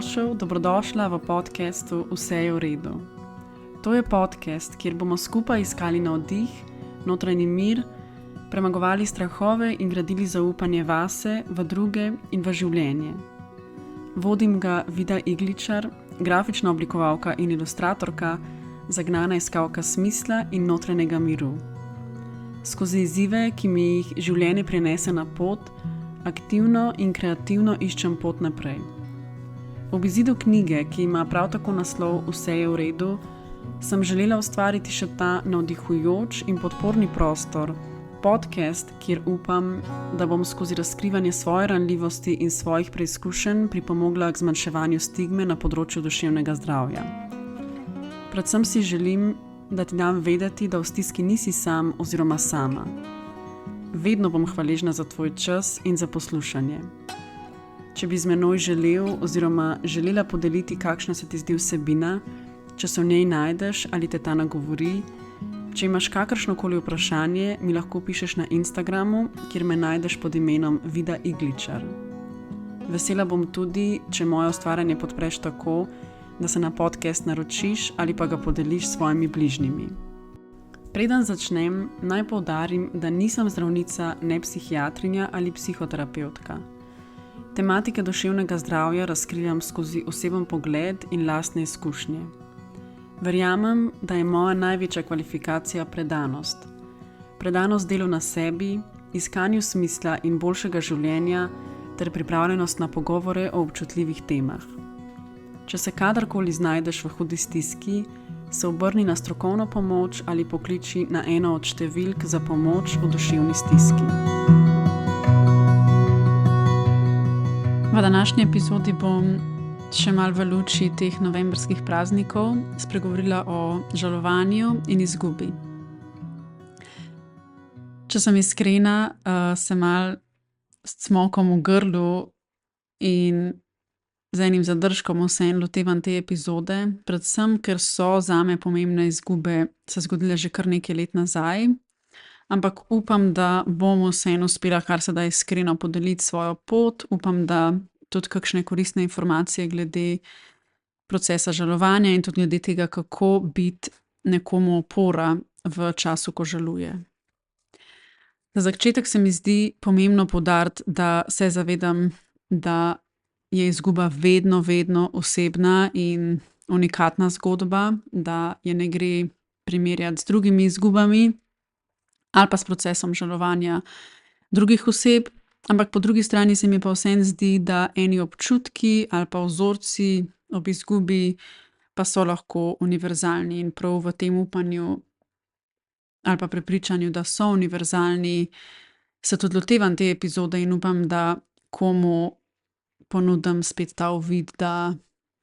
Dobrodošla v podcastu Vse je v redu. To je podcast, kjer bomo skupaj iskali navdih, notranji mir, premagovali strahove in gradili zaupanje vase, v druge in v življenje. Vodim ga Vida Igličar, grafična oblikovalka in ilustratorka, zagnana iskalka smisla in notranjega miru. Skozi izzive, ki mi jih življenje prinese na pot, aktivno in kreativno iščem pot naprej. Ob izidu knjige, ki ima prav tako naslov Vse je v redu, sem želela ustvariti še ta navdihujoč in podporni prostor, podcast, kjer upam, da bom skozi razkrivanje svoje ranljivosti in svojih preizkušenj pripomogla k zmanjševanju stigme na področju duševnega zdravja. Predvsem si želim, da ti dam vedeti, da v stiski nisi sam oziroma sama. Vedno bom hvaležna za tvoj čas in za poslušanje. Če bi z menoj želel oziroma želela podeliti, kakšna se ti zdi vsebina, če se v njej najdeš ali te ta nagovori, če imaš kakršnokoli vprašanje, mi lahko pišeš na Instagramu, kjer me najdeš pod imenom Vida Igličar. Vesela bom tudi, če moje ustvarjanje podpreš tako, da se na podcast naročiš ali pa ga podeliš s svojimi bližnjimi. Preden začnem, naj poudarim, da nisem zdravnica, ne psihiatrinja ali psihoterapevtka. Tematike duševnega zdravja razkrivam skozi oseben pogled in lastne izkušnje. Verjamem, da je moja največja kvalifikacija predanost. Predanost delu na sebi, iskanju smisla in boljšega življenja ter pripravljenost na pogovore o občutljivih temah. Če se kadarkoli znajdeš v hudi stiski, se obrni na strokovno pomoč ali pokliči na eno od številk za pomoč v duševni stiski. V današnji epizodi bom še malo v luči teh novembrskih praznikov spregovorila o žalovanju in izgubi. Če sem iskrena, se malo s cmokom v grlu in z enim zadržkom vseeno lotevam te epizode, predvsem ker so zame pomembne izgube se zgodile že kar nekaj let nazaj, ampak upam, da bom vseeno uspela kar se da iskreno podeliti svojo pot, upam, da tudi kakšne koristne informacije glede procesa žalovanja in tudi glede tega, kako biti nekomu opora v času, ko žaluje. Za začetek se mi zdi pomembno poudariti, da se zavedam, da je izguba vedno osebna in unikatna zgodba, da je ne gre primerjati z drugimi izgubami ali pa s procesom žalovanja drugih oseb, ampak po drugi strani se mi pa vseeno zdi, da eni občutki ali pa vzorci ob izgubi pa so lahko univerzalni in prav v tem upanju ali pa prepričanju, da so univerzalni, se tudi lotevam te epizode in upam, da komu ponudim spet ta uvid, da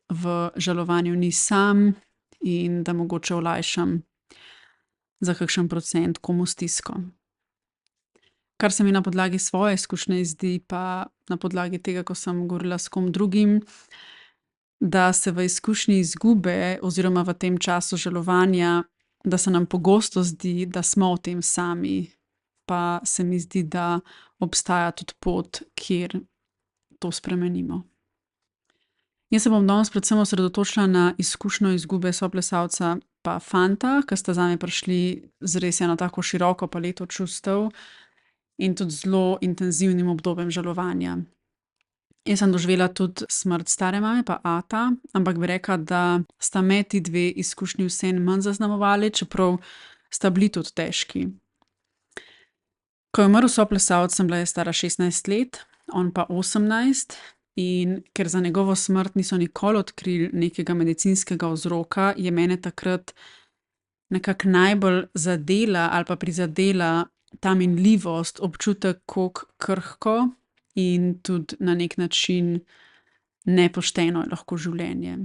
v žalovanju ni sam in da mogoče olajšam za kakšen procent komu stisko. Kar se mi na podlagi svoje izkušnje zdi, pa na podlagi tega, ko sem govorila s kom drugim, da se v izkušnji izgube oziroma v tem času žalovanja, da se nam pogosto zdi, da smo v tem sami, pa se mi zdi, da obstaja tudi pot, kjer to spremenimo. Jaz se bom danes predvsem osredotočila na izkušnjo izgube soplesalca pa fanta, ki sta zame prišli z res eno tako široko paleto čustev in tudi zelo intenzivnim obdobjem žalovanja. Jaz sem doživela tudi smrt stare mame pa ata, ampak bi rekla, da sta me ti dve izkušnji vseeno manj zaznamovali, čeprav sta bili tudi težki. Ko je umrl soplesalec, sem bila stara 16 let, on pa 18, in ker za njegovo smrt niso nikoli odkrili nekega medicinskega vzroka, je mene takrat nekako najbolj zadela ali pa prizadela ta minljivost, občutek, koliko krhko in tudi na nek način nepošteno je lahko življenje.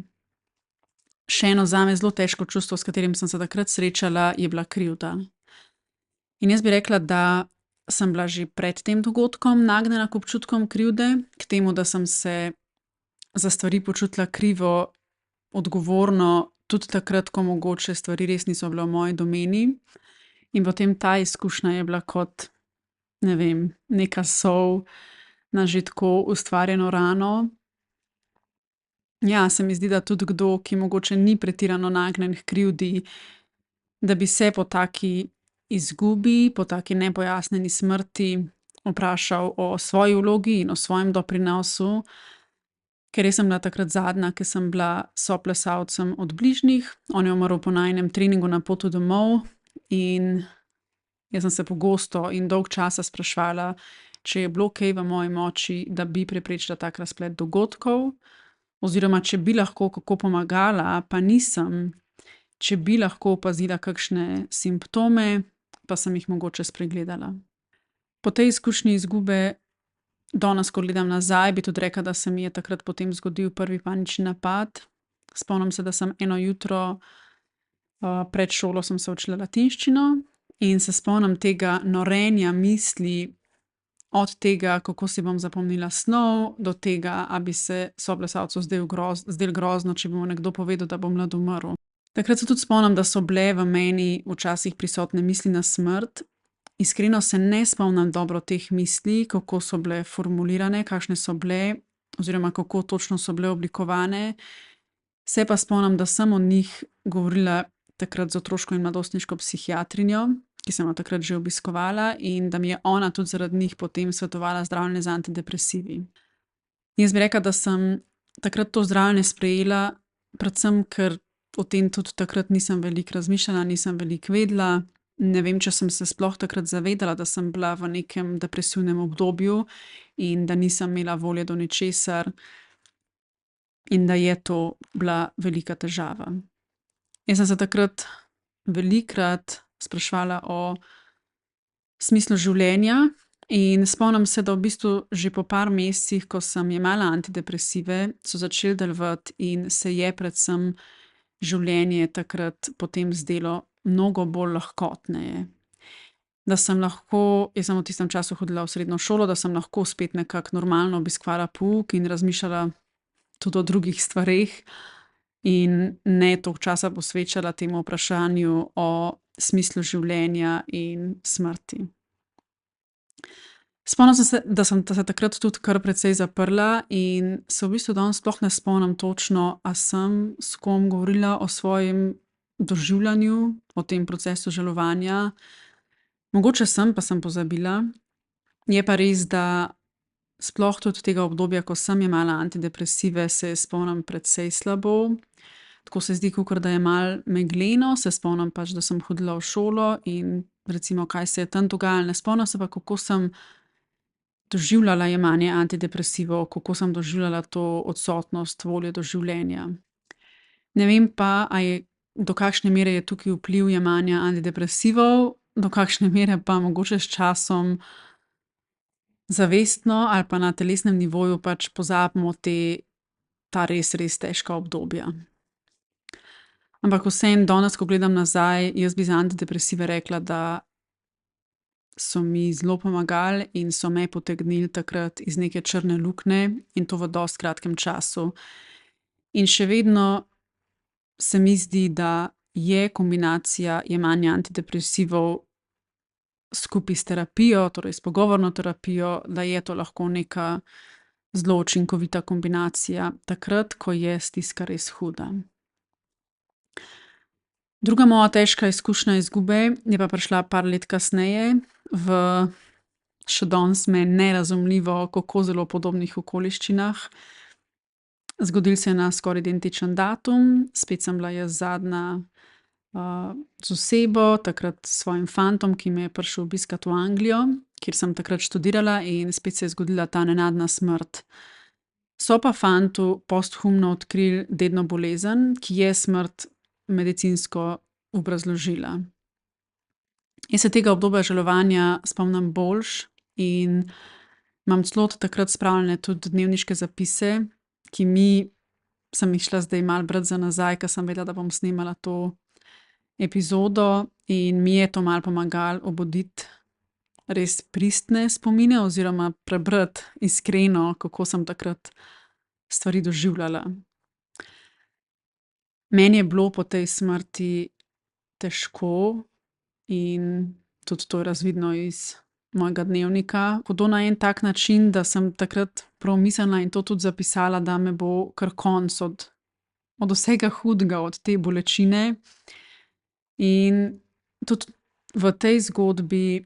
Še eno zame zelo težko čustvo, s katerim sem se takrat srečala, je bila krivda. In jaz bi rekla, da sem bila že pred tem dogodkom nagnjena k občutkom krivde, k temu, da sem se za stvari počutila krivo, odgovorno, tudi takrat, ko mogoče stvari res niso bile v moji domeni. In potem ta izkušnja je bila kot, ne vem, neka sol na že tako ustvarjeno rano. Ja, se mi zdi, da tudi kdo, ki mogoče ni pretirano nagnjen h krivdi, da bi se po taki izgubi, po taki nepojasnjeni smrti vprašal o svoji vlogi in o svojem doprinosu. Ker jaz sem bila takrat zadnja, ki sem bila s soplesalcem od bližnjih. On je umrl po najinem treningu na poti domov in jaz sem se pogosto in dolgo časa spraševala, če je bilo kaj v moji moči, da bi preprečila tak razplet dogodkov, oziroma če bi lahko kako pomagala, pa nisem, če bi lahko opazila kakšne simptome, pa sem jih mogoče spregledala. Po tej izkušnji izgube danes, ko gledam nazaj, bi tudi rekla, da se mi je takrat potem zgodil prvi panični napad. Spomnim se, da sem eno jutro, pred šolo sem se učila latinščino in se spomnim tega norenja misli, od tega, kako si bom zapomnila snov, do tega, a bi se soplesalcu zdelo grozno, če bi mu nekdo povedal, da bo mlad umrl. Takrat se tudi spomnim, da so bile v meni včasih prisotne misli na smrt. Iskreno se ne spomnim dobro teh misli, kako so bile formulirane, kakšne so bile oziroma kako točno so bile oblikovane. Se pa spomnim, da sem o njih govorila takrat z otroško in mladostniško psihiatrinjo, ki sem jo takrat že obiskovala, in da mi je ona tudi zaradi njih potem svetovala zdravljenje z antidepresivi. Jaz bi rekla, da sem takrat to zdravljenje sprejela, predvsem ker o tem tudi takrat nisem veliko razmišljala, nisem veliko vedela. Ne vem, če sem se sploh takrat zavedala, da sem bila v nekem depresivnem obdobju in da nisem imela volje do ničesar in da je to bila velika težava. Jaz sem se takrat velikokrat spraševala o smislu življenja in spomnim se, da v bistvu že po par mesecih, ko sem jemala antidepresive, so začeli delovati in se je predvsem življenje takrat potem zdelo mnogo bolj lahkotneje. Da sem lahko, jaz sem v tistem času hodila v srednjo šolo, da sem lahko spet nekako normalno obiskovala pouk in razmišljala tudi o drugih stvareh in ne toliko časa posvečala temu vprašanju o smislu življenja in smrti. Spomnim se, da sem se takrat tudi kar precej zaprla in se v bistvu danes sploh ne spomnim točno, a sem s kom govorila o svojem doživljanju, o tem procesu žalovanja. Mogoče sem, pa sem pozabila. Je pa res, da sploh tudi tega obdobja, ko sem jemala antidepresive, se spomnim precej slabo. Tako se zdi, kakor da je malo megleno, se spomnim pač, da sem hodila v šolo in recimo, kaj se je tam dogajalo, ne spomnim se pa, kako sem doživljala jemanje antidepresivov, kako sem doživljala to odsotnost volje do življenja. Ne vem pa, do kakšne mere je tukaj vpliv jemanja antidepresivov, do kakšne mere pa mogoče s časom zavestno ali pa na telesnem nivoju pač pozabimo ta res, res težka obdobja. Ampak vseeno danes, ko gledam nazaj, jaz bi za antidepresive rekla, da so mi zelo pomagali in so me potegnili takrat iz neke črne luknje in to v dosti kratkem času. In še vedno se mi zdi, da je kombinacija jemanja antidepresivov skupaj s terapijo, torej s pogovorno terapijo, da je to lahko neka zelo učinkovita kombinacija takrat, ko je stiska res huda. Druga moja težka izkušnja izgube je pa prišla par let kasneje v še danes meni nerazumljivo, kako zelo podobnih okoliščinah. Zgodilo se je na skoraj identičen datum, spet sem bila jaz zadnja, z osebo, takrat s svojim fantom, ki me je prišel obiskat v Anglijo, kjer sem takrat študirala, in spet se je zgodila ta nenadna smrt. So pa fantu posthumno odkrili dedno bolezen, ki je smrt medicinsko obrazložila. Jaz se tega obdobja žalovanja spomnim boljše in imam celo od takrat spravljene tudi dnevniške zapise, sem jih šla zdaj malo brat za nazaj, ke sem vedela, da bom snemala to epizodo, in mi je to malo pomagalo obuditi res pristne spomine oziroma prebrati iskreno, kako sem takrat stvari doživljala. Meni je bilo po tej smrti težko in tudi to je razvidno iz mojega dnevnika. Hudo na en tak način, da sem takrat prav mislila in to tudi zapisala, da me bo kar konec od vsega hudega, od te bolečine. In tudi v tej zgodbi,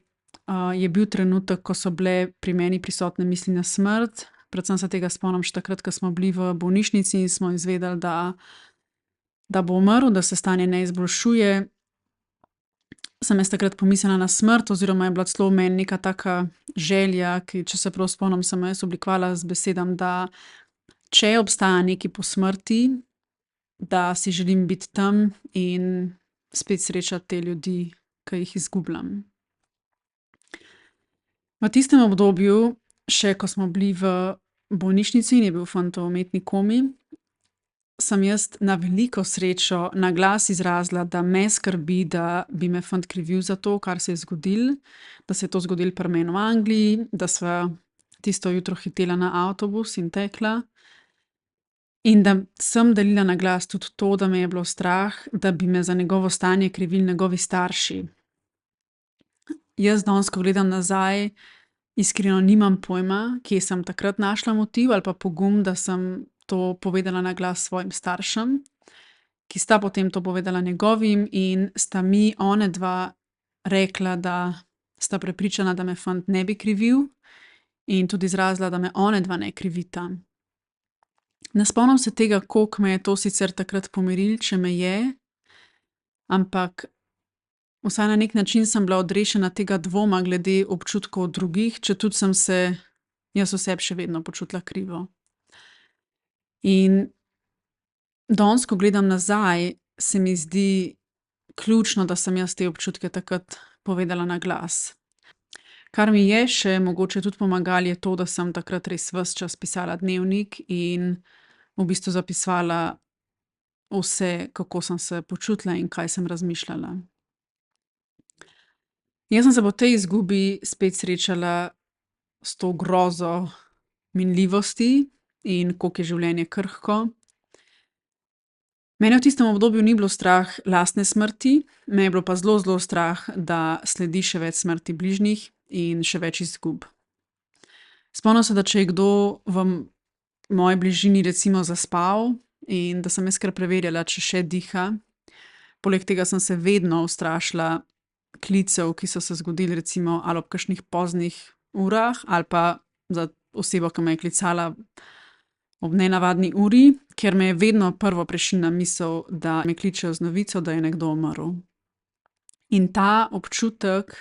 je bil trenutek, ko so bile pri meni prisotne misli na smrt. Predvsem se tega spomnim še takrat, ko smo bili v bolnišnici in smo izvedeli, da bo umrl, da se stanje ne izboljšuje. Sem jaz takrat pomislila na smrt oziroma je bila celo v meni neka taka želja, ki, če se prav spomnim, sem jo jaz oblikovala z besedami, da če obstaja nekaj po smrti, da si želim biti tam in spet srečati te ljudi, ki jih izgubljam. V tistem obdobju, še ko smo bili v bolnišnici in je bil fant v umetni komi, sem jaz na veliko srečo na glas izrazila, da me skrbi, da bi me fant krivil za to, kar se je zgodilo, da se je to zgodilo pri meni v Angliji, da sva tisto jutro hitela na avtobus in tekla. In da sem delila na glas tudi to, da me je bilo strah, da bi me za njegovo stanje krivili njegovi starši. Jaz danes, ko gledam nazaj, iskreno nimam pojma, kje sem takrat našla motiv ali pa pogum, da sem to povedala na glas svojim staršem, ki sta potem to povedala njegovim in sta mi onadva rekla, da sta prepričana, da me fant ne bi krivil, in tudi izrazila, da me onadva ne krivita. Ne spomnim se tega, koliko me je to sicer takrat pomirilo, če me je, ampak vsaj na neki način sem bila odrešena tega dvoma glede občutkov drugih, četudi sem se jaz v sebi še vedno počutila krivo. In danes, ko gledam nazaj, se mi zdi ključno, da sem jaz te občutke takrat povedala na glas. Kar mi je še mogoče tudi pomagalo, je to, da sem takrat res ves čas pisala dnevnik in v bistvu zapisovala vse, kako sem se počutila in kaj sem razmišljala. Jaz sem se po tej izgubi spet srečala s to grozo minljivosti in koliko je življenje krhko. Mene v tistem obdobju ni bilo strah lastne smrti, me je bilo pa zelo, zelo strah, da sledi še več smrti bližnjih in še več izgub. Spomnim se, da če je kdo v moji bližini recimo zaspal in da sem jaz kar preverjala, če še diha. Poleg tega sem se vedno ustrašila klicev, ki so se zgodili recimo ali ob kakšnih poznih urah ali pa za osebo, ki me je klicala ob nenavadni uri, ker me je vedno prvo prešinila misel, da me kličejo z novico, da je nekdo umrl. In ta občutek,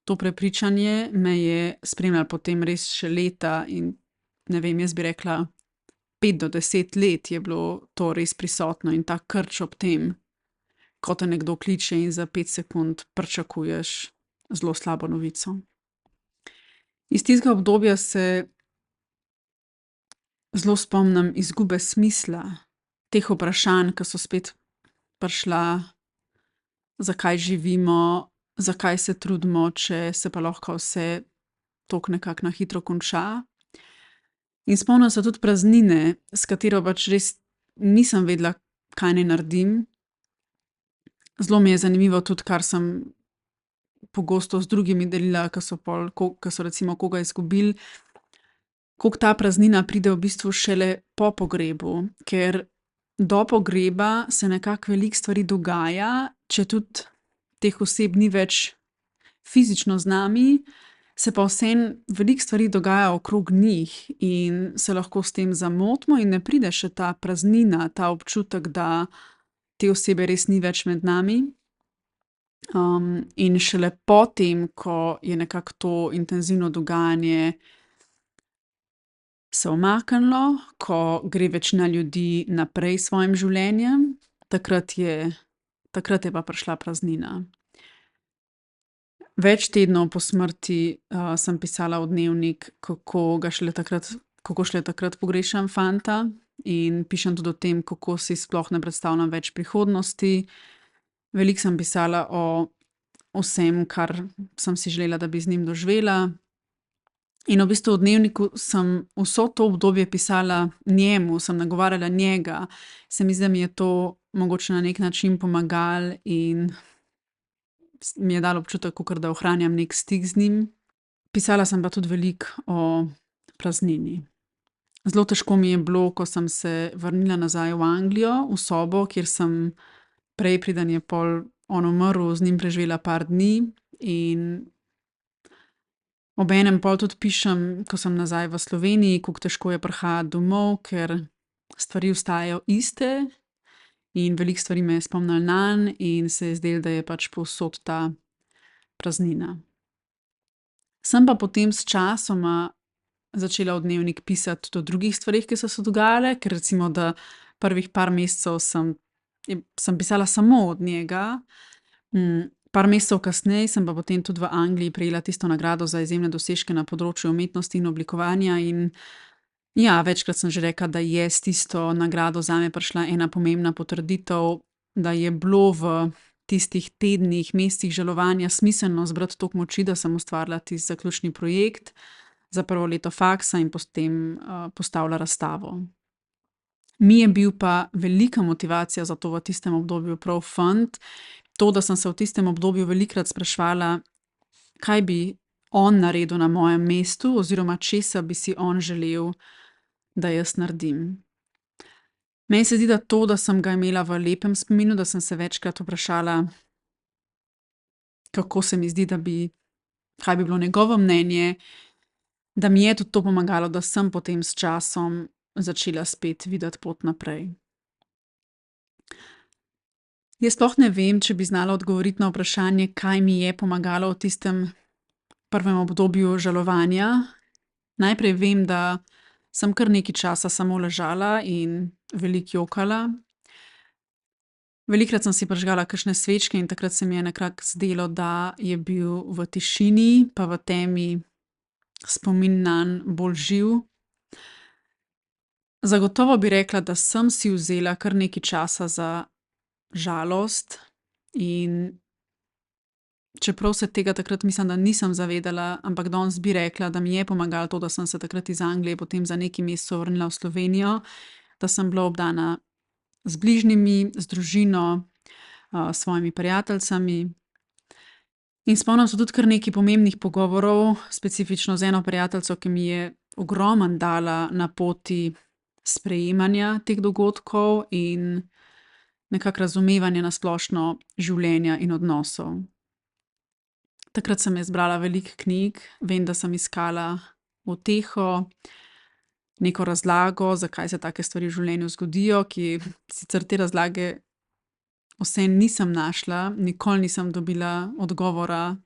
to prepričanje me je spremljalo potem res še leta in ne vem, jaz bi rekla 5 do 10 let je bilo to res prisotno in ta krč ob tem, ko te nekdo kliče in za 5 sekund pričakuješ zelo slabo novico. Iz tistega obdobja se zelo spomnim izgube smisla, teh vprašanj, ke so spet prišla, zakaj živimo, zakaj se trudimo, če se pa lahko vse tako nekako na hitro konča. In spomnim se tudi praznine, s katero pač res nisem vedela, kaj naj naredim. Zelo mi je zanimivo tudi, kar sem pogosto z drugimi delila, ke so pol, ke so recimo koga izgubili, koliko ta praznina pride v bistvu šele po pogrebu, ker do pogreba se nekako veliko stvari dogaja, četudi teh oseb ni več fizično z nami, se pa vseeno veliko stvari dogaja okrog njih in se lahko s tem zamotimo in ne pride še ta praznina, ta občutek, da te osebe res ni več med nami. In šele po tem, ko je nekako to intenzivno dogajanje se umaknilo, ko gre večina ljudi naprej s svojim življenjem, takrat je pa prišla praznina. Več tednov po smrti, sem pisala v dnevnik, kako šele takrat pogrešam fanta, in pišem tudi o tem, kako si sploh ne predstavljam več prihodnosti. Veliko sem pisala o vsem, kar sem si želela, da bi z njim doživela. In v bistvu v dnevniku sem vso to obdobje pisala njemu, sem nagovarjala njega. Se mi zdi, da mi je to mogoče na neki način pomagalo in mi je dalo občutek, kakor da ohranjam neki stik z njim. Pisala sem pa tudi veliko o praznini. Zelo težko mi je bilo, ko sem se vrnila nazaj v Anglijo, v sobo, kjer sem prej, preden je pol on umrl, z njim preživela par dni in obenem pol tudi pišem, ko sem nazaj v Sloveniji, kako težko je prihajati domov, ker stvari ostajajo iste in veliko stvari me je spomnilo nanj in se je zdelo, da je pač povsod ta praznina. Sem pa potem sčasoma začela v dnevnik pisati tudi o drugih stvareh, ki so se dogajale, ker recimo, da prvih par mesecev sem pisala samo od njega. Par mesecev kasneje sem pa potem tudi v Angliji prejela tisto nagrado za izjemne dosežke na področju umetnosti in oblikovanja in ja, večkrat sem že rekla, da je s tisto nagrado zame prišla ena pomembna potrditev, da je bilo v tistih tednih, mesecih žalovanja smiselno zbrati toliko moči, da sem ustvarila tisti zaključni projekt za prvo leto faksa in potem postavila razstavo. Mi je bil pa velika motivacija za to v tistem obdobju prav fant, to, da sem se v tistem obdobju velikokrat spraševala, kaj bi on naredil na mojem mestu oziroma česa bi si on želel, da jaz naredim. Meni se zdi, da to, da sem ga imela v lepem spominu, da sem se večkrat vprašala, kako se mi zdi, kaj bi bilo njegovo mnenje, da mi je tudi to pomagalo, da sem potem s časom začela spet videti pot naprej. Jaz sploh ne vem, če bi znala odgovoriti na vprašanje, kaj mi je pomagalo v tistem prvem obdobju žalovanja. Najprej vem, da sem kar nekaj časa samo ležala in veliko jokala. Velikokrat sem si prižgala kakšne svečke in takrat se mi je nekako zdelo, da je bil v tišini pa v temi spomin nanj bolj živ. Zagotovo bi rekla, da sem si vzela kar nekaj časa za žalost in čeprav se tega takrat mislim, da nisem zavedala, ampak danes bi rekla, da mi je pomagalo to, da sem se takrat iz Anglije potem za nekaj mesecev vrnila v Slovenijo, da sem bila obdana z bližnjimi, z družino, s svojimi prijateljicami. In spomnim se tudi kar nekaj pomembnih pogovorov, specifično z eno prijateljico, ki mi je ogromno dala na poti sprejemanja teh dogodkov in nekako razumevanja na splošno življenja in odnosov. Takrat sem jaz brala veliko knjig, vem, da sem iskala uteho, neko razlago, zakaj se take stvari v življenju zgodijo, ki sicer te razlage vseeno nisem našla, nikoli nisem dobila odgovora,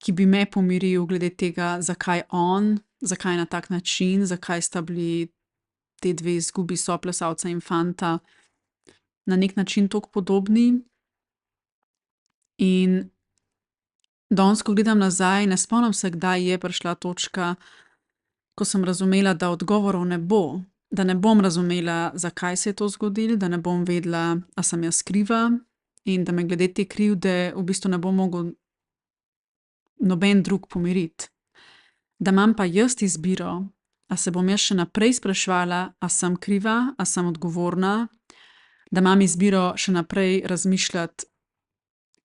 ki bi me pomiril glede tega, zakaj on, zakaj na tak način, zakaj sta bili ti dve izgubi soplesalca in fanta na neki način toliko podobni. In danes, ko gledam nazaj, ne spomnim se, kdaj je prišla točka, ko sem razumela, da odgovorov ne bo, da ne bom razumela, zakaj se je to zgodilo, da ne bom vedela, a sem jaz kriva in da me glede te krivde v bistvu ne bo mogel noben drug pomiriti. Da imam pa jaz izbiro, a se bom jaz še naprej spraševala, a sem kriva, a sem odgovorna, da imam izbiro še naprej razmišljati,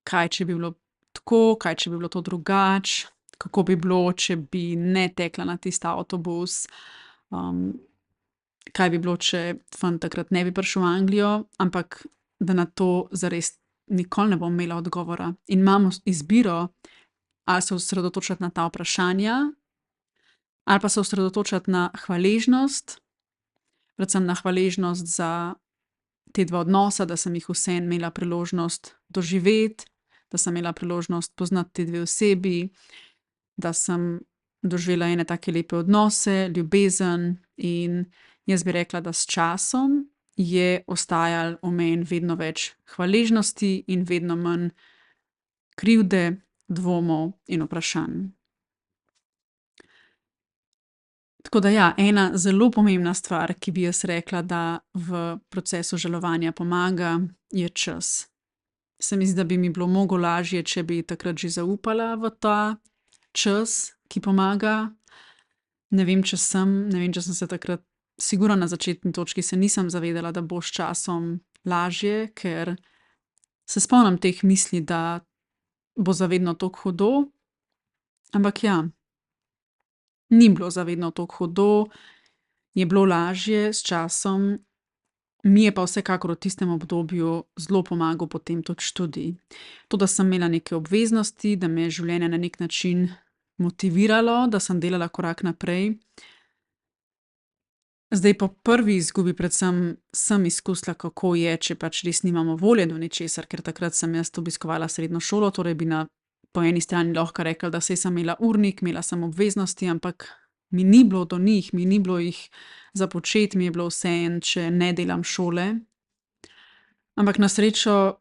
kaj če bi bilo tako, kaj če bi bilo to drugače, kako bi bilo, če bi ne tekla na tisti avtobus, kaj bi bilo, če fant takrat ne bi prišel v Anglijo, ampak da na to zares nikoli ne bom imela odgovora. In imam izbiro, ali se osredotočati na ta vprašanja ali pa se osredotočati na hvaležnost, predvsem na hvaležnost za te dva odnosa, da sem jih vseeno imela priložnost doživeti, da sem imela priložnost poznati ti dve osebi, da sem doživela ene take lepe odnose, ljubezen in jaz bi rekla, da s časom je ostajalo v meni vedno več hvaležnosti in vedno manj krivde, dvomov in vprašanj. Tako da ja, ena zelo pomembna stvar, ki bi jaz rekla, da v procesu žalovanja pomaga, je čas. Se mi zdi, da bi mi bilo mnogo lažje, če bi takrat že zaupala v ta čas, ki pomaga. Ne vem, če sem se takrat, sigurno na začetni točki se nisem zavedala, da bo s časom lažje, ker se spomnim teh misli, da bo za vedno tako hudo. Ampak ja, Ni bilo za vedno tako hudo, je bilo lažje s časom. Mi je pa vsekakor v tistem obdobju zelo pomagal potem tudi študij. To, da sem imela neke obveznosti, da me je življenje na neki način motiviralo, da sem delala korak naprej. Zdaj po prvi izgubi predvsem sem izkusila, kako je, če pač res nimamo volje do ničesar, ker takrat sem jaz obiskovala srednjo šolo, torej bi po eni strani lahko rekla, da saj sem imela urnik, imela sem obveznosti, ampak mi ni bilo do njih, mi ni bilo jih za početi, mi je bilo vseeno, če ne delam šole. Ampak na srečo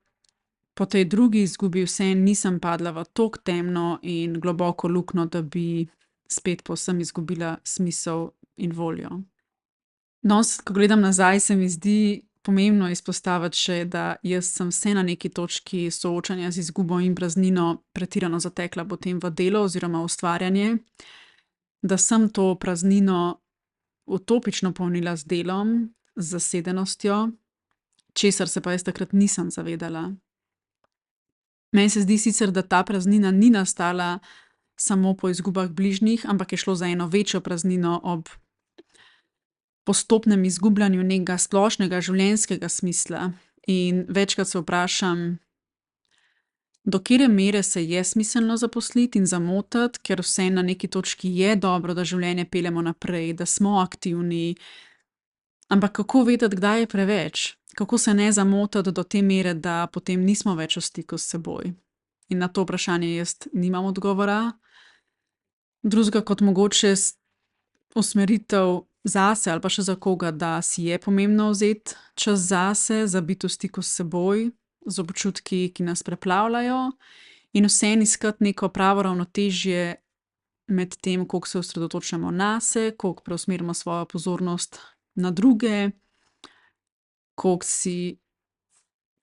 po tej drugi izgubi vseeno nisem padla v tako temno in globoko luknjo, da bi spet povsem izgubila smisel in voljo. Danes, ko gledam nazaj, se mi zdi pomembno izpostaviti še, da jaz sem se na neki točki soočanja z izgubo in praznino pretirano zatekla potem v delo oziroma ustvarjanje, da sem to praznino utopično polnila z delom, z zasedenostjo, česar se pa jaz takrat nisem zavedala. Meni se zdi sicer, da ta praznina ni nastala samo po izgubah bližnjih, ampak je šlo za eno večjo praznino ob postopnem izgubljanju nekega splošnega življenjskega smisla. In večkrat se vprašam, do katere mere se je smiselno zaposliti in zamotati, ker vse na neki točki je dobro, da življenje peljemo naprej, da smo aktivni. Ampak kako vedeti, kdaj je preveč? Kako se ne zamotati do te mere, da potem nismo več v stiku s seboj? In na to vprašanje jaz nimam odgovora. Drugega kot mogoče usmeritev zase ali pa še za koga, da si je pomembno vzeti čas zase, za biti v stiku s seboj, z občutki, ki nas preplavljajo, in vseeno iskati neko pravo ravnotežje med tem, koliko se osredotočamo nase, koliko preusmerimo svojo pozornost na druge, koliko si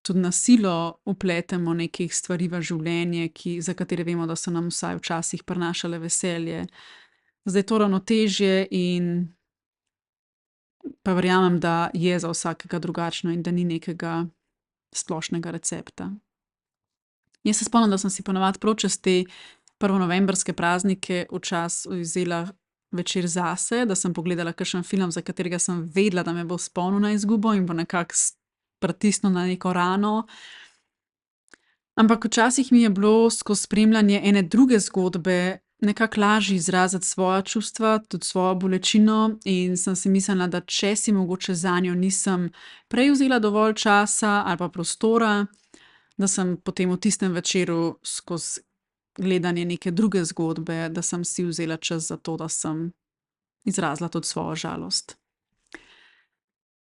tudi na silo vpletemo nekih stvari v življenje, za katere vemo, da so nam vsaj včasih prinašale veselje. Zdaj to ravnotežje in pa verjamem, da je za vsakega drugačno in da ni nekega splošnega recepta. Jaz se spomnim, da sem si ponavadi prav čez te prvonovembrske praznike včasih vzela večer zase, da sem pogledala kakšen film, za katerega sem vedela, da me bo spomnil na izgubo in bo nekako pritisnil na neko rano. Ampak včasih mi je bilo skozi spremljanje ene druge zgodbe nekako lažje izraziti svoja čustva, tudi svojo bolečino, in sem si mislila, da če si mogoče zanjo nisem prej vzela dovolj časa ali pa prostora, da sem potem v tistem večeru skozi gledanje neke druge zgodbe, da sem si vzela čas za to, da sem izrazila tudi svojo žalost.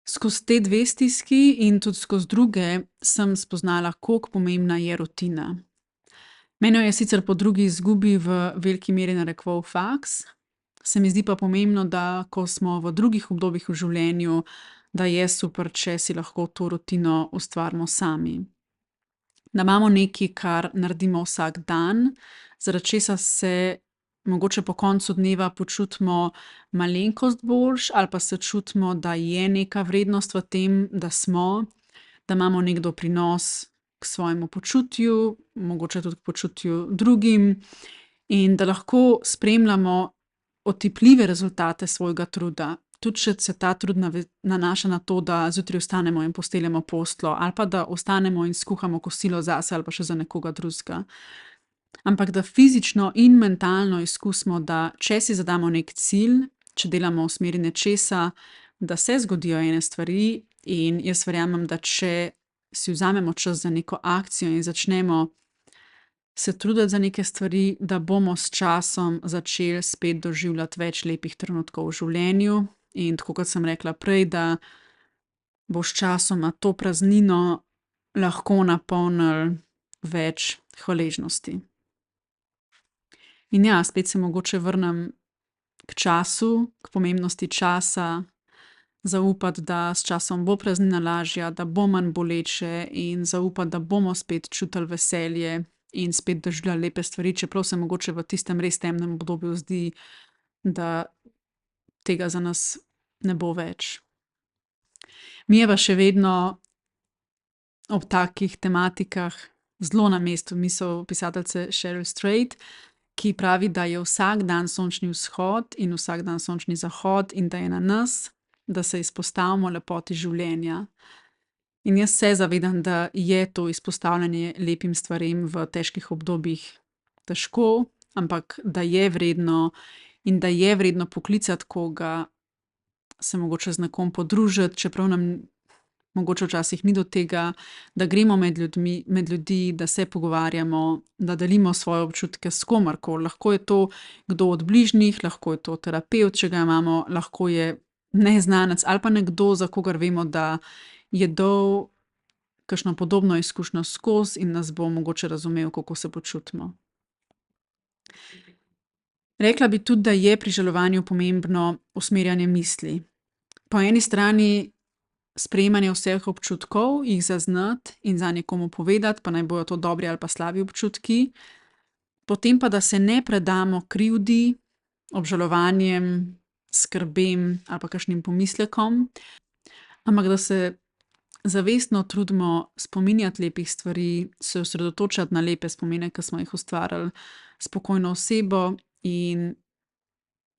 Skozi te dve stiski in tudi skozi druge sem spoznala, koliko pomembna je rutina. Mene jo je sicer po drugi izgubi v veliki meri narekoval faks, se mi zdi pa pomembno, da ko smo v drugih obdobjih v življenju, da je super, če si lahko to rutino ustvarimo sami. Da imamo nekaj, kar naredimo vsak dan, zaradi česa se mogoče po koncu dneva počutimo malenkost boljše ali pa se čutimo, da je neka vrednost v tem, da smo, da imamo neki doprinos k svojemu počutju, mogoče tudi k počutju drugim, in da lahko spremljamo otipljive rezultate svojega truda. Tudi če se ta trud nanaša na to, da zjutraj vstanemo in posteljemo posteljo, ali pa da vstanemo in skuhamo kosilo zase ali pa še za nekoga drugega. Ampak da fizično in mentalno izkusimo, da če si zadamo neki cilj, če delamo v smeri nečesa, da se zgodijo ene stvari, in jaz verjamem, da če si vzamemo čas za neko akcijo in začnemo se truditi za neke stvari, da bomo s časom začeli spet doživljati več lepih trenutkov v življenju, in tako kot sem rekla prej, da bo s časoma to praznino lahko napolnili več hvaležnosti. In ja, spet se mogoče vrnem k času, k pomembnosti časa, zaupati, da s časom bo praznina lažja, da bo manj boleče, in zaupati, da bomo spet čutili veselje in spet doživljali lepe stvari, čeprav se mogoče v tistem res temnem obdobju zdi, da tega za nas ne bo več. Mi je pa še vedno ob takih tematikah zelo na mestu misel pisateljice Cheryl Strayed, ki pravi, da je vsak dan sončni vzhod in vsak dan sončni zahod in da je na nas, da se izpostavimo lepoti življenja. In jaz se zavedam, da je to izpostavljanje lepim stvarem v težkih obdobjih težko, ampak da je vredno in da je vredno poklicati koga, se mogoče z nekom podružiti, čeprav nam mogoče včasih ni do tega, da gremo med ljudi, da se pogovarjamo, da delimo svoje občutke s komarkoli. Lahko je to kdo od bližnjih, lahko je to terapevt, če ga imamo, lahko je neznanec ali pa nekdo, za kogar vemo, da je dal kakšno podobno izkušnjo skozi in nas bo mogoče razumel, kako se počutimo. Rekla bi tudi, da je pri žalovanju pomembno usmerjanje misli. Po eni strani sprejemanje vseh občutkov, jih zaznati in za nekomu povedati, pa naj bojo to dobri ali pa slabi občutki, potem pa, da se ne predamo krivdi, obžalovanjem, skrbem ali pa kakšnim pomislekom, ampak da se zavestno trudimo spominjati lepih stvari, se osredotočati na lepe spomine, ki smo jih ustvarili s spokojno osebo in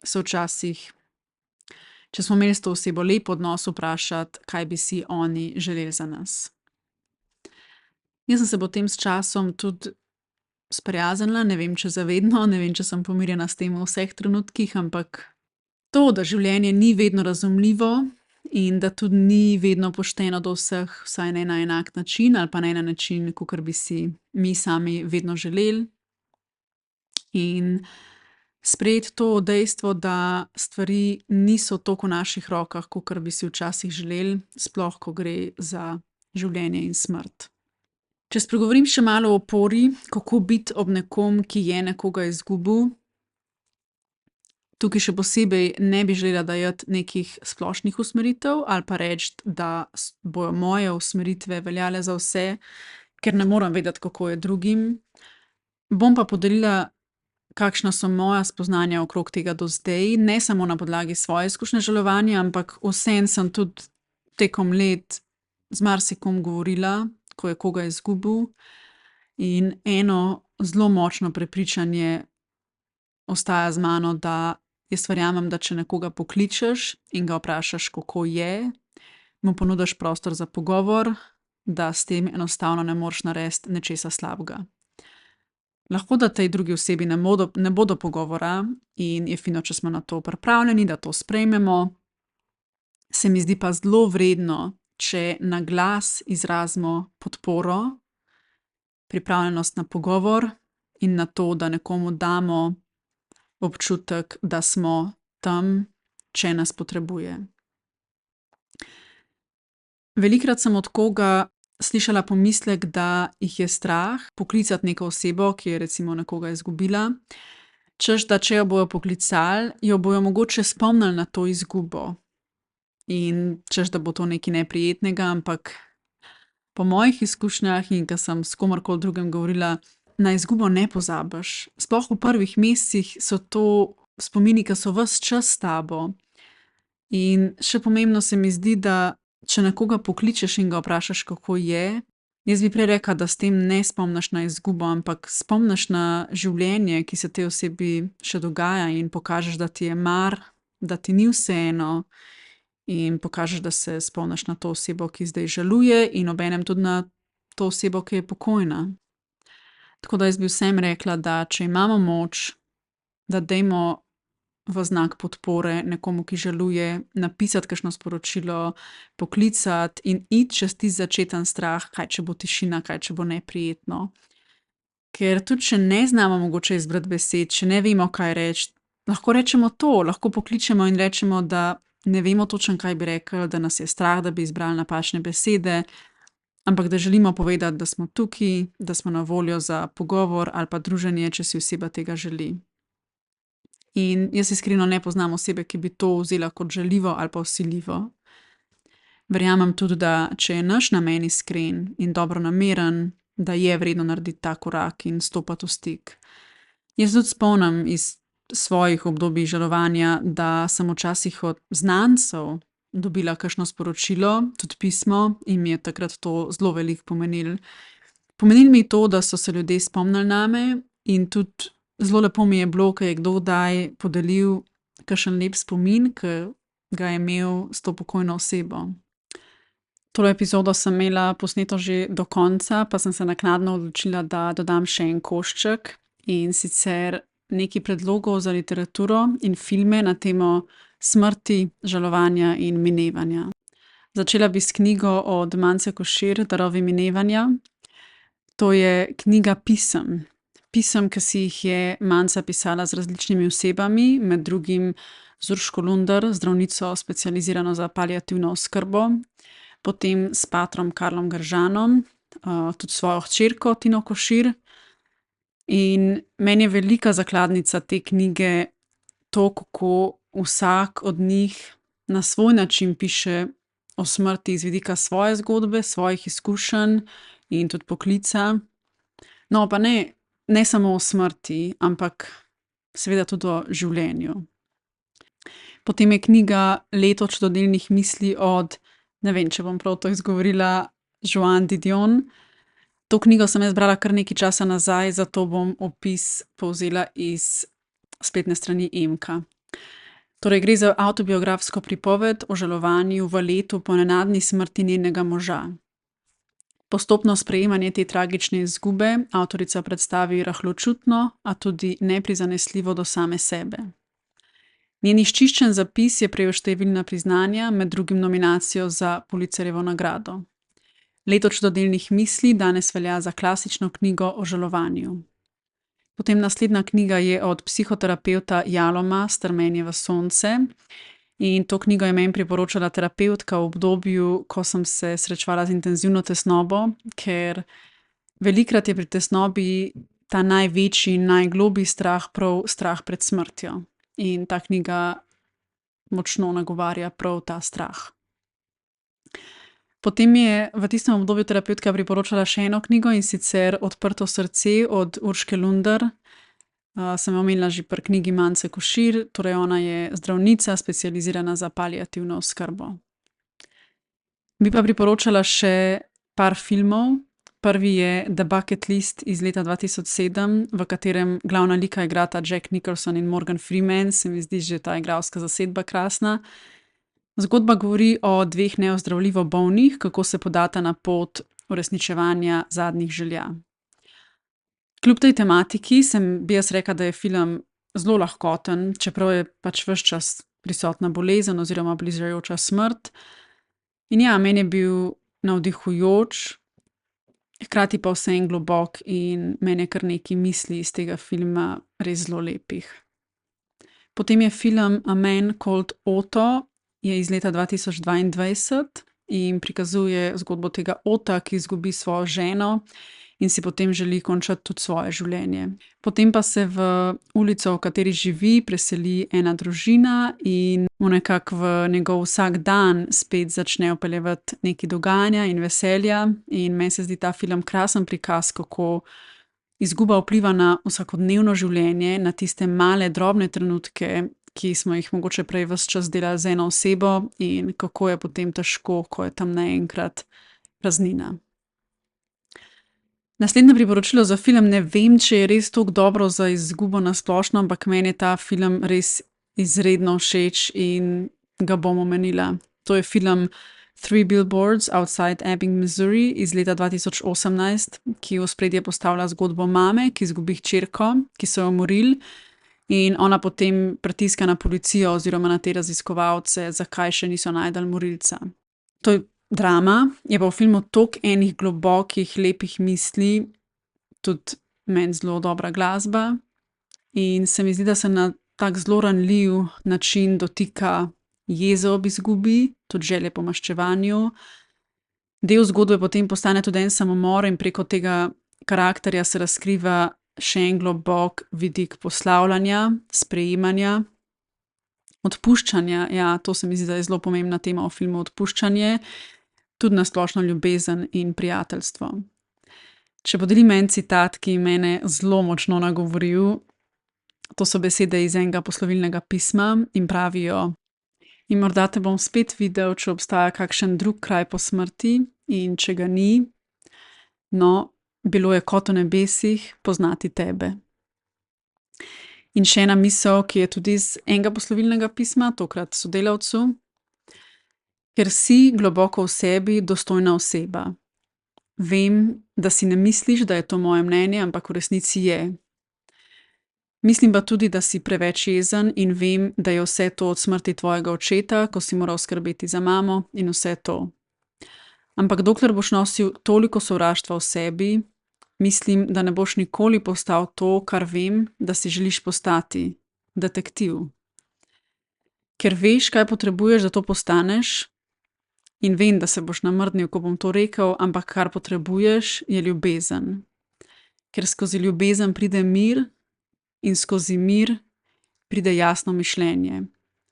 se včasih, če smo imeli s to osebo lep odnos, vprašati, kaj bi si oni želeli za nas. Jaz sem se potem s časom tudi sprijaznila, ne vem, če zavedno, ne vem, če sem pomirjena s tem v vseh trenutkih, ampak to, da življenje ni vedno razumljivo in da tudi ni vedno pošteno do vseh, vsaj ne na enak način ali pa ne na način, kakor bi si mi sami vedno želeli. In sprejeti to dejstvo, da stvari niso toliko v naših rokah, kakor bi si včasih želeli, sploh ko gre za življenje in smrt. Če spregovorim še malo o opori, kako biti ob nekom, ki je nekoga izgubil, tukaj še posebej ne bi želela dajati nekih splošnih usmeritev ali pa reči, da bojo moje usmeritve veljale za vse, ker ne morem vedeti, kako je drugim. Bom pa podelila, kakšna so moja spoznanja okrog tega do zdaj, ne samo na podlagi svoje izkušnje žalovanja, ampak vseeno sem tudi tekom let z marsikom govorila, ko je koga izgubil, in eno zelo močno prepričanje ostaja z mano, da jaz verjamem, da če nekoga pokličeš in ga vprašaš, kako je, mu ponudiš prostor za pogovor, da s tem enostavno ne moreš narediti nečesa slabega. Lahko da tej drugi osebi ne bo do pogovora in je fino, če smo na to pripravljeni, da to sprejmemo. Se mi zdi pa zelo vredno, če na glas izrazimo podporo, pripravljenost na pogovor in na to, da nekomu damo občutek, da smo tam, če nas potrebuje. Velikokrat sem od koga slišala pomislek, da jih je strah poklicati neko osebo, ki je recimo nekoga izgubila, češ da če jo bojo poklicali, jo bojo mogoče spomnili na to izgubo. In češ da bo to nekaj neprijetnega, ampak po mojih izkušnjah in ko sem s komarkoli drugim govorila, na izgubo ne pozabiš. Sploh v prvih mesecih so to spomini, ki so ves čas s tabo. In še pomembno se mi zdi, da če nekoga pokličeš in ga vprašaš, kako je, jaz bi prej rekla, da s tem ne spomniš na izgubo, ampak spomniš na življenje, ki se tej osebi še dogaja in pokažeš, da ti je mar, da ti ni vseeno in pokažeš, da se spomniš na to osebo, ki zdaj žaluje in obenem tudi na to osebo, ki je pokojna. Tako da jaz bi vsem rekla, da če imamo moč, da dajmo v znak podpore nekomu, ki žaluje, napisati kakšno sporočilo, poklicati in iti čez tisti začeten strah, kaj če bo tišina, kaj če bo neprijetno. Ker tudi če ne znamo mogoče izbrati besed, če ne vemo, kaj reči, lahko rečemo to, lahko pokličemo in rečemo, da ne vemo točno, kaj bi rekli, da nas je strah, da bi izbrali napačne besede, ampak da želimo povedati, da smo tukaj, da smo na voljo za pogovor ali pa druženje, če si oseba tega želi. In jaz iskreno ne poznam osebe, ki bi to vzela kot žaljivo ali pa vsiljivo. Verjamem tudi, da če je naš namen iskren in dobronameren, da je vredno narediti ta korak in stopati v stik. Jaz tudi spomnim iz svojih obdobij žalovanja, da sem včasih od znancev dobila kakšno sporočilo, tudi pismo, in mi je takrat to zelo veliko pomenilo. Pomenilo mi je to, da so se ljudje spomnili name in tudi zelo lepo mi je bilo, ke je kdo kdaj podelil kakšen lep spomin, ke ga je imel s to pokojno osebo. Tole epizodo sem imela posneto že do konca, pa sem se naknadno odločila, da dodam še en košček, in sicer nekaj predlogov za literaturo in filme na temo smrti, žalovanja in minevanja. Začela bi s knjigo od Mance Košir Darovi minevanja. To je knjiga pisem. Pisem, ke si jih je Manca pisala z različnimi osebami, med drugim z Urško Lunder, zdravnico, specializirano za paliativno oskrbo, potem s patrom Karlom Gržanom, tudi svojo hčerko Tino Košir. In meni je velika zakladnica te knjige to, kako vsak od njih na svoj način piše o smrti z vidika svoje zgodbe, svojih izkušenj in tudi poklica. No, pa ne samo o smrti, ampak seveda tudi o življenju. Potem je knjiga Leto čudodelnih misli od, ne vem, če bom prav to izgovorila, Joan Didion. To knjigo sem jaz brala kar nekaj časa nazaj, zato bom opis povzela iz spletne strani Emka. Torej gre za avtobiografsko pripoved o žalovanju v letu po nenadni smrti njenega moža. Postopno sprejemanje te tragične izgube avtorica predstavi rahločutno, a tudi neprizanesljivo do same sebe. Njen izčiščen zapis je prejel številna priznanja, med drugim nominacijo za Pulitzerjevo nagrado. Leto čudodelnih misli danes velja za klasično knjigo o žalovanju. Potem naslednja knjiga je od psihoterapevta Jaloma Strmenjevo sonce. In to knjigo je meni priporočala terapevtka v obdobju, ko sem se srečevala z intenzivno tesnobo, ker velikokrat je pri tesnobi ta največji, najgloblji strah prav strah pred smrtjo. In ta knjiga močno nagovarja prav ta strah. Potem je v tistem obdobju terapevtka priporočala še eno knjigo, in sicer Odprto srce od Urške Lunder. Sem jo omenila že pri knjigi Mance Košir, torej ona je zdravnica, specializirana za paliativno oskrbo. Bi pa priporočala še par filmov. Prvi je The Bucket List iz leta 2007, v katerem glavna lika igrata Jack Nicholson in Morgan Freeman. Se mi zdi že ta igralska zasedba krasna. Zgodba govori o dveh neozdravljivo bolnih, kako se podata na pot uresničevanja zadnjih želja. Kljub tej tematiki bi jaz rekla, da je film zelo lahkoten, čeprav je pač ves čas prisotna bolezen oziroma bližajoča smrt. In ja, meni je bil navdihujoč, hkrati pa vseeno globok, in meni je kar nekaj misli iz tega filma res zelo lepih. Potem je film A Man Called Otto, je iz leta 2022 in prikazuje zgodbo tega Otta, ki izgubi svojo ženo in si potem želi končati tudi svoje življenje. Potem pa se v ulico, v kateri živi, preseli ena družina in mu nekako v njegov vsakdan spet začne vpeljevati nekaj dogajanja in veselja. In meni se zdi ta film krasen prikaz, kako izguba vpliva na vsakodnevno življenje, na tiste male, drobne trenutke, ki smo jih mogoče prej ves čas delali z eno osebo, in kako je potem težko, ko je tam naenkrat praznina. Naslednje priporočilo za film, ne vem, če je res toliko dobro za izgubo na splošno, ampak meni je ta film res izredno všeč in ga bom omenila. To je film Three Billboards Outside Ebbing, Missouri iz leta 2018, ki v ospredje postavlja zgodbo mame, ki izgubi hčerko, ki so jo umorili, in ona potem pritiska na policijo oziroma na te raziskovalce, zakaj še niso našli morilca. To je drama, je pa v filmu toliko enih globokih, lepih misli, tudi meni zelo dobra glasba, in se mi zdi, da se na tak zelo ranljiv način dotika jeze ob izgubi, tudi želje po maščevanju. Del zgodbe potem postane tudi en samomor in preko tega karakterja se razkriva še en globok vidik poslavljanja, sprejemanja, odpuščanja. Ja, to se mi zdi, da je zelo pomembna tema v filmu, odpuščanje, tudi na splošno ljubezen in prijateljstvo. Če podelim en citat, ki mene zelo močno nagovoril, to so besede iz enega poslovilnega pisma in pravijo: "In morda te bom spet videl, če obstaja kakšen drug kraj po smrti, in če ga ni, no, bilo je kot v nebesih poznati tebe." In še ena misel, ki je tudi iz enega poslovilnega pisma, tokrat sodelavcu. Ker si globoko v sebi dostojna oseba. Vem, da si ne misliš, da je to moje mnenje, ampak v resnici je. Mislim pa tudi, da si preveč jezen in vem, da je vse to od smrti tvojega očeta, ko si moral skrbeti za mamo in vse to. Ampak dokler boš nosil toliko sovraštva v sebi, mislim, da ne boš nikoli postal to, kar vem, da si želiš postati. Detektiv. Ker veš, kaj potrebuješ, da to postaneš, in vem, da se boš namrdnil, ko bom to rekel, ampak kar potrebuješ, je ljubezen. Ker skozi ljubezen pride mir in skozi mir pride jasno mišljenje.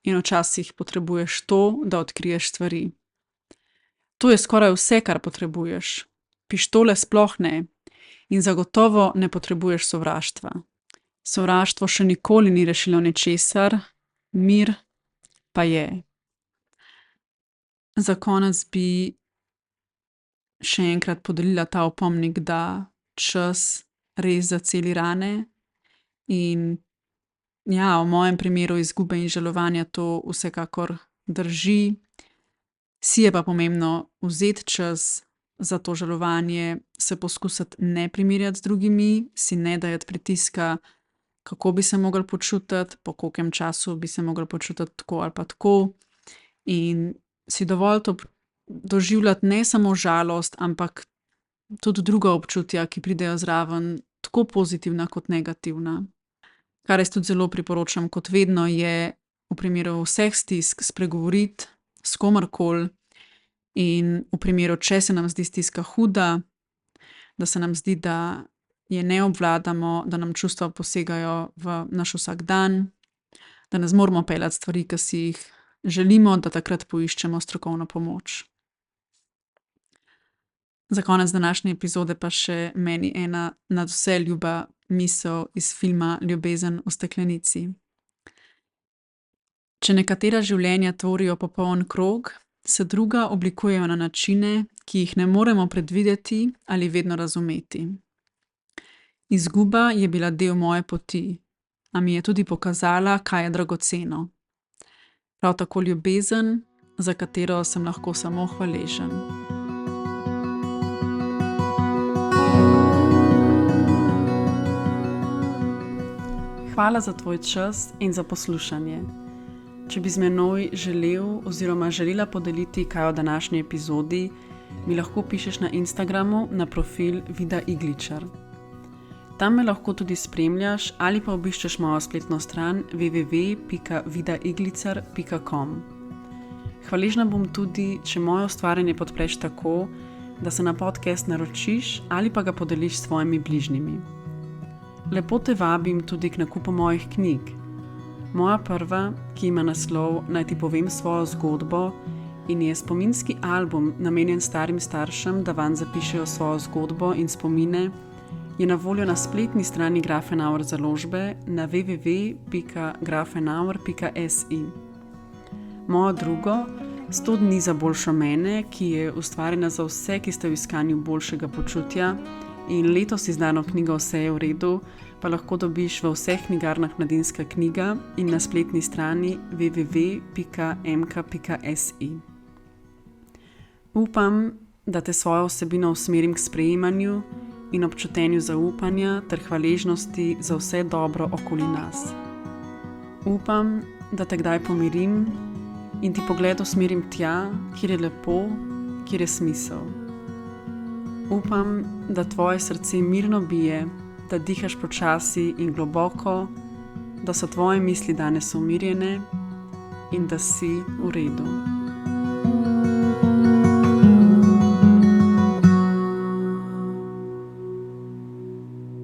In včasih potrebuješ to, da odkriješ stvari. To je skoraj vse, kar potrebuješ. Pištole sploh ne. In zagotovo ne potrebuješ sovraštva. Sovraštvo še nikoli ni rešilo ničesar, mir pa je. Za konec bi še enkrat podelila ta opomnik, da čas res zaceli rane in ja, v mojem primeru izgube in žalovanja to vsekakor drži. Si je pa pomembno vzeti čas za to žalovanje, se poskusiti ne primerjati z drugimi, si ne dajati pritiska, kako bi se mogli počutiti, po kolkem času bi se mogli počutiti tako ali pa tako. In si dovolj to doživljati ne samo žalost, ampak tudi druga občutja, ki pridejo zraven, tako pozitivna kot negativna. Kar jaz tudi zelo priporočam, kot vedno, je v primeru vseh stisk spregovoriti s komerkoli in v primeru, če se nam zdi stiska huda, da se nam zdi, da je ne obvladamo, da nam čustva posegajo v naš vsakdan, da ne zmoremo peljati stvari, ki si jih želimo, da takrat poiščemo strokovno pomoč. Za konec današnje epizode pa še meni ena nadvse ljuba misel iz filma Ljubezen v steklenici. Če nekatera življenja tvorijo popoln krog, se druga oblikujejo na načine, ki jih ne moremo predvideti ali vedno razumeti. Izguba je bila del moje poti, a mi je tudi pokazala, kaj je dragoceno. Prav tako ljubezen, za katero sem lahko samo hvaležen. Hvala za tvoj čas in za poslušanje. Če bi z menoj želel oziroma želela podeliti kaj o današnji epizodi, mi lahko pišeš na Instagramu na profil Vida Igličar. Tam me lahko tudi spremljaš ali pa obiščeš mojo spletno stran www.vidaiglicar.com. Hvaležna bom tudi, če moje ustvarjanje podpreš tako, da se na podcast naročiš ali pa ga podeliš s svojimi bližnjimi. Lepo te vabim tudi k nakupu mojih knjig. Moja prva, ki ima naslov Naj ti povem svojo zgodbo in je spominski album namenjen starim staršem, da vanj zapišejo svojo zgodbo in spomine, je na voljo na spletni strani Grafenauer založbe na www.grafenauer.si. Mojo drugo, 100 dni za boljšo mene, ki je ustvarjena za vse, ki ste v iskanju boljšega počutja, in letos izdano knjigo Vse je v redu, pa lahko dobiš v vseh knjigarnah Mladinska knjiga in na spletni strani www.mk.si. Upam, da te svojo vsebino usmerim k sprejemanju in občutenju zaupanja ter hvaležnosti za vse dobro okoli nas. Upam, da te kdaj pomirim in ti pogled usmerim tja, kjer je lepo, kjer je smisel. Upam, da tvoje srce mirno bije, da dihaš počasi in globoko, da so tvoje misli danes umirjene in da si v redu.